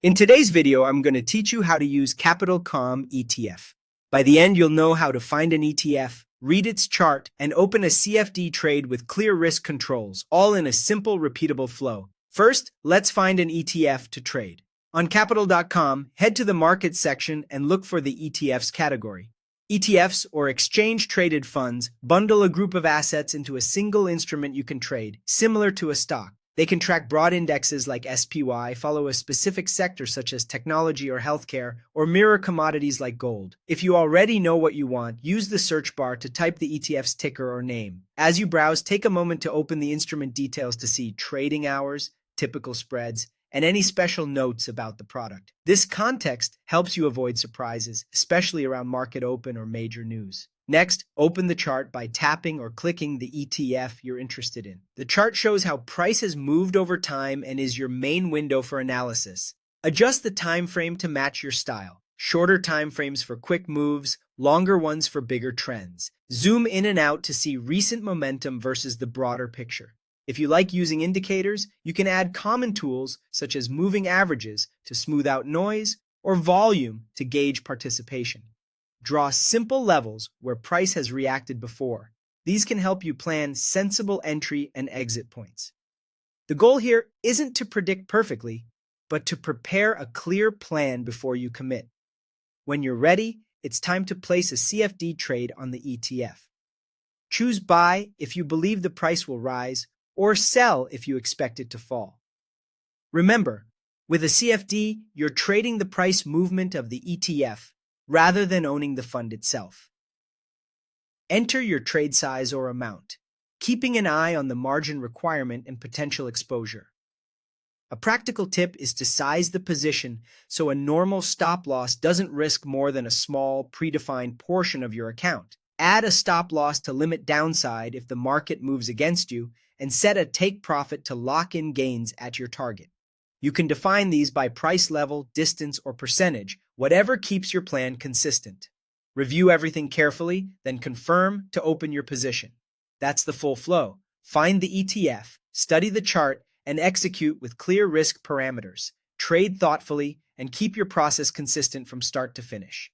In today's video, I'm going to teach you how to use Capital Com ETF. By the end, you'll know how to find an ETF, read its chart, and open a CFD trade with clear risk controls, all in a simple, repeatable flow. First, let's find an ETF to trade. On Capital.com, head to the Markets section and look for the ETFs category. ETFs, or exchange-traded funds, bundle a group of assets into a single instrument you can trade, similar to a stock. They can track broad indexes like SPY, follow a specific sector such as technology or healthcare, or mirror commodities like gold. If you already know what you want, use the search bar to type the ETF's ticker or name. As you browse, take a moment to open the instrument details to see trading hours, typical spreads, and any special notes about the product. This context helps you avoid surprises, especially around market open or major news. Next, open the chart by tapping or clicking the ETF you're interested in. The chart shows how price has moved over time and is your main window for analysis. Adjust the time frame to match your style. Shorter time frames for quick moves, longer ones for bigger trends. Zoom in and out to see recent momentum versus the broader picture. If you like using indicators, you can add common tools such as moving averages to smooth out noise or volume to gauge participation. Draw simple levels where price has reacted before. These can help you plan sensible entry and exit points. The goal here isn't to predict perfectly, but to prepare a clear plan before you commit. When you're ready, it's time to place a CFD trade on the ETF. Choose buy if you believe the price will rise, or sell if you expect it to fall. Remember, with a CFD, you're trading the price movement of the ETF rather than owning the fund itself. Enter your trade size or amount, keeping an eye on the margin requirement and potential exposure. A practical tip is to size the position so a normal stop loss doesn't risk more than a small, predefined portion of your account. Add a stop loss to limit downside if the market moves against you, and set a take profit to lock in gains at your target. You can define these by price level, distance, or percentage, whatever keeps your plan consistent. Review everything carefully, then confirm to open your position. That's the full flow. Find the ETF, study the chart, and execute with clear risk parameters. Trade thoughtfully, and keep your process consistent from start to finish.